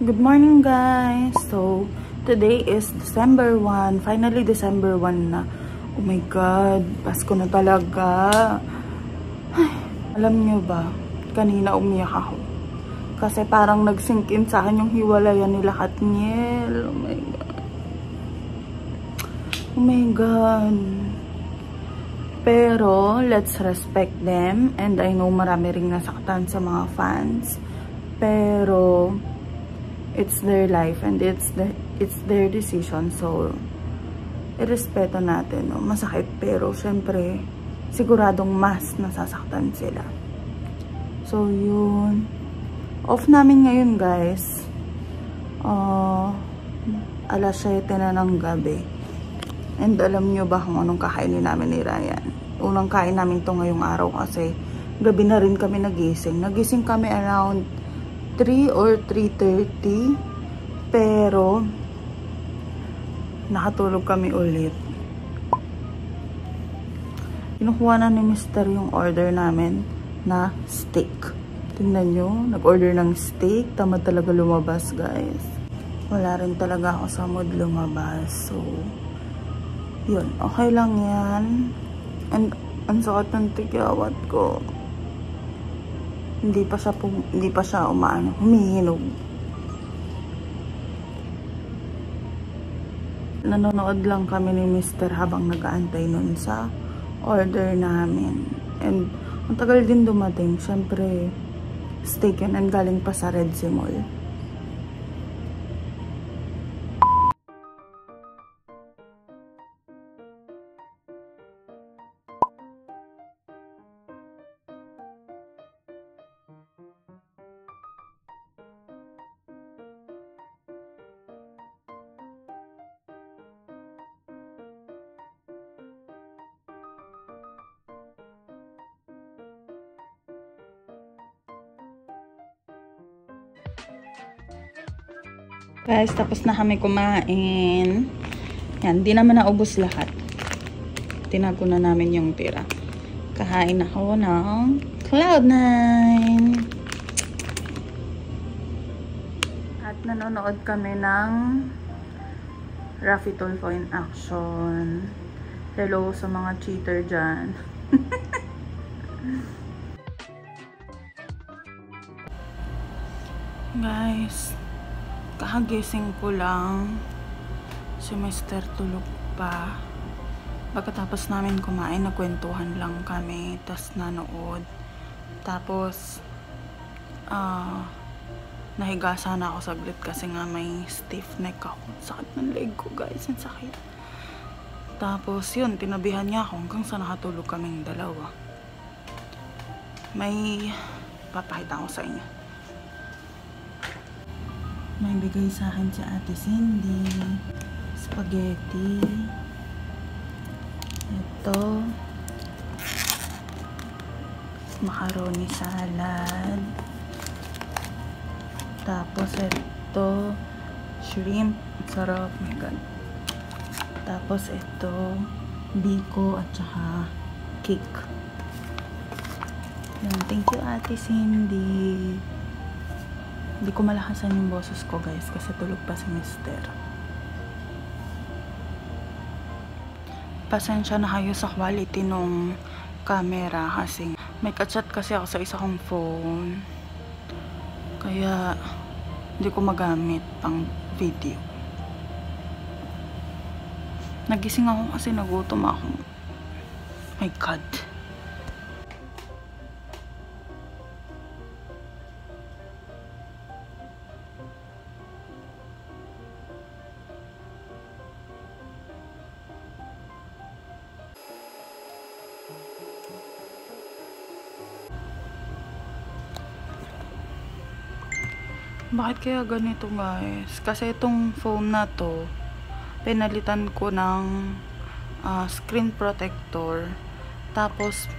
Good morning guys! So, today is December 1. Finally, December 1 na. Oh my God! Pasko na talaga. Ay, alam nyo ba? Kanina umiyak ako. Kasi parang nag-sink in sa akin yung hiwalayan nila Katniel. Oh my God. Oh my God. Pero, let's respect them. And I know marami ring nasaktan sa mga fans. Pero, it's their life and it's their decision. So, irespeto natin. No? Masakit pero, syempre, siguradong mas nasasaktan sila. So, yun. Off namin ngayon, guys. Alas 7 na ng gabi. And alam nyo ba kung anong kakainin namin ni Ryan? Unang kain namin to ngayong araw kasi gabi na rin kami nagising. Nagising kami around 3 or 3:30. Pero, nakatulog kami ulit. Kinukuha na ni Mr. yung order namin na steak. Tingnan nyo, nag-order ng steak. Tamad talaga lumabas, guys. Wala rin talaga ako sa mood lumabas. So, yun. Okay lang yan. And, ang sakit ng tigyawat ko. Hindi pa siya humihinog. Nanonood lang kami ni Mr. habang nag-aantay nun sa order namin. And, ang tagal din dumating. Siyempre, steak yun and galing pa sa Red Sea Mall. Guys, tapos na kami kumain. Yan, di naman naubos lahat. Tinago na namin yung tira. Kahain ako ng Cloud9. At nanonood kami ng Raffy Tulfo in action. Hello sa mga cheater dyan. Guys, kakagising ko lang. Si Mr. tulog pa. Pagkatapos namin kumain, nagkwentuhan lang kami. Tapos nanood. Tapos, nahiga sana ako saglit kasi nga may stiff neck ako. Sakit ng leg ko, guys. Ang sakit. Tapos, yun, tinabihan niya ako hanggang sa nakatulog kaming dalawa. May papakita ko sa inyo. May bigay sa akin si Ate Cindy. Spaghetti. Ito. Macaroni salad. Tapos ito. Shrimp. Sarap. Oh my God. Tapos ito. Biko at saka cake. Yan. Thank you, Ate Cindy. Hindi ko malakasan yung boses ko, guys, kasi tulog pa si Mr. Pasensya na kayo sa quality nung camera kasi may kachat kasi ako sa isa kong phone. Kaya hindi ko magamit pang video. Nagising ako kasi nagutom ako. My God. Bakit kaya ganito, guys? Kasi itong phone na to, pinalitan ko ng screen protector. Tapos,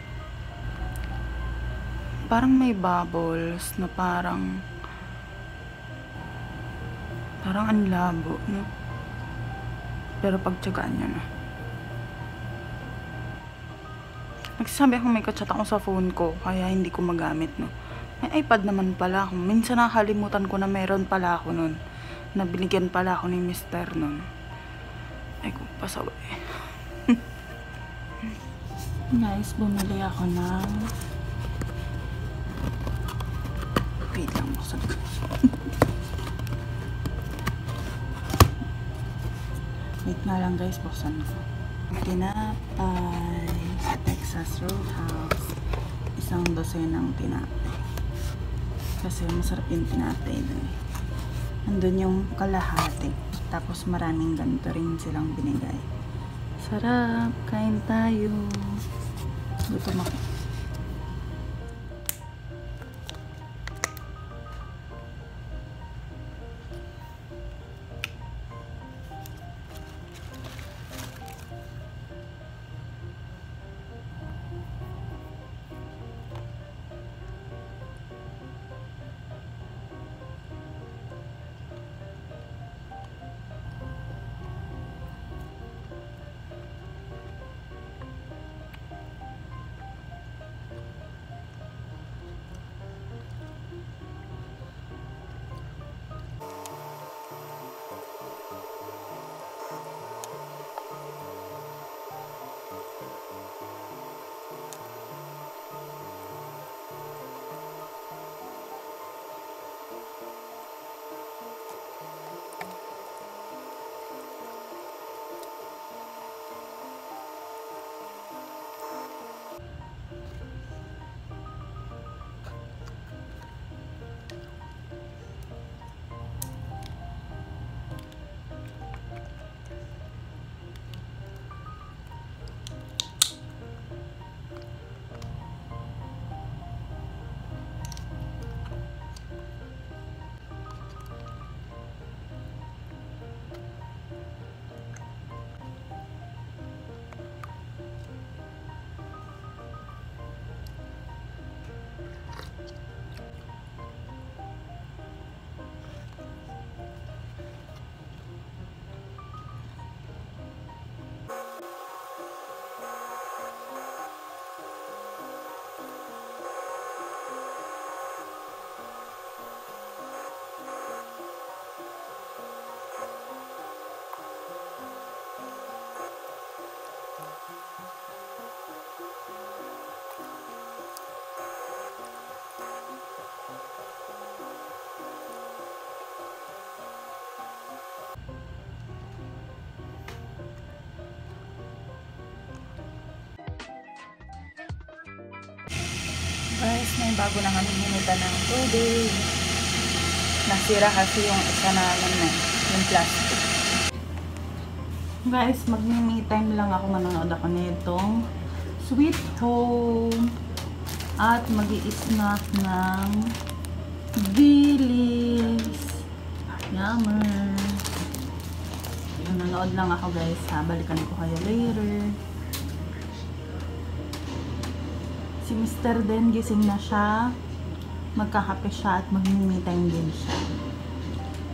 parang may bubbles na parang ang labo, no? Pero pagtsagaan nyo na. Nagsasabi ako may kachat ako sa phone ko, kaya hindi ko magamit, no? May iPad naman pala ako. Minsan nakakalimutan ko na meron pala ako nun. Na binigyan pala ako ni Mr. nun. Ay, kung pasaway. Guys, bumili ako ng... Wait lang, buksan ko. Wait nga lang guys, buksan ko. Tinapay sa Texas Roadhouse. Isang dosenang tinapay. Kasi masarap yung tinapay dun. Andun yung kalahati. Tapos maraming ganito rin silang binigay. Sarap! Kain tayo! Gutom ako. Guys, may bago na kami hinitan ng tubig. Nasira kasi yung isa namin na, yung plastic. Guys, mag-me time lang ako, manonood ako nitong Sweet Home. At mag-i-snack ng Dilis. Yummer. Manonood lang ako guys, ha? Balikan ko kayo later. Si Mr. Den, gising na siya. Magkakape siya at mag-me time din siya.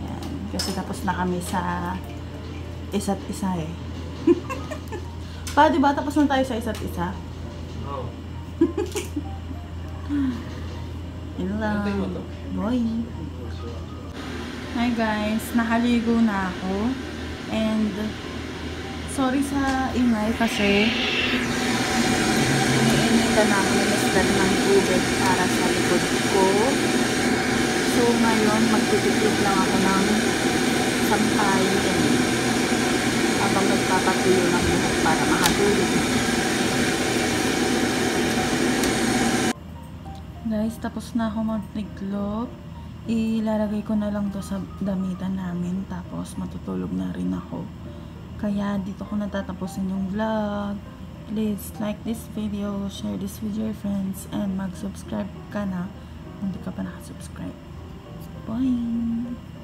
Yan. Kasi tapos na kami sa isa't isa eh. Pa, diba? Tapos na tayo sa isa't isa? Oo. Yun lang. Boy. Hi guys. Nakaligo na ako. And sorry sa ingay kasi na ako ni ng tubig para sa likod ko. So ngayon magtitipid lang ako ng sampayin habang nagpapatuyo ng buhok para makatulog. Guys, tapos na ako magtiklop. Ilalagay ko na lang to sa damitan namin tapos matutulog na rin ako. Kaya dito ko natatapusin yung vlog. Please like this video, share this with your friends, and mag-subscribe ka na kung hindi ka pa nakasubscribe. Bye!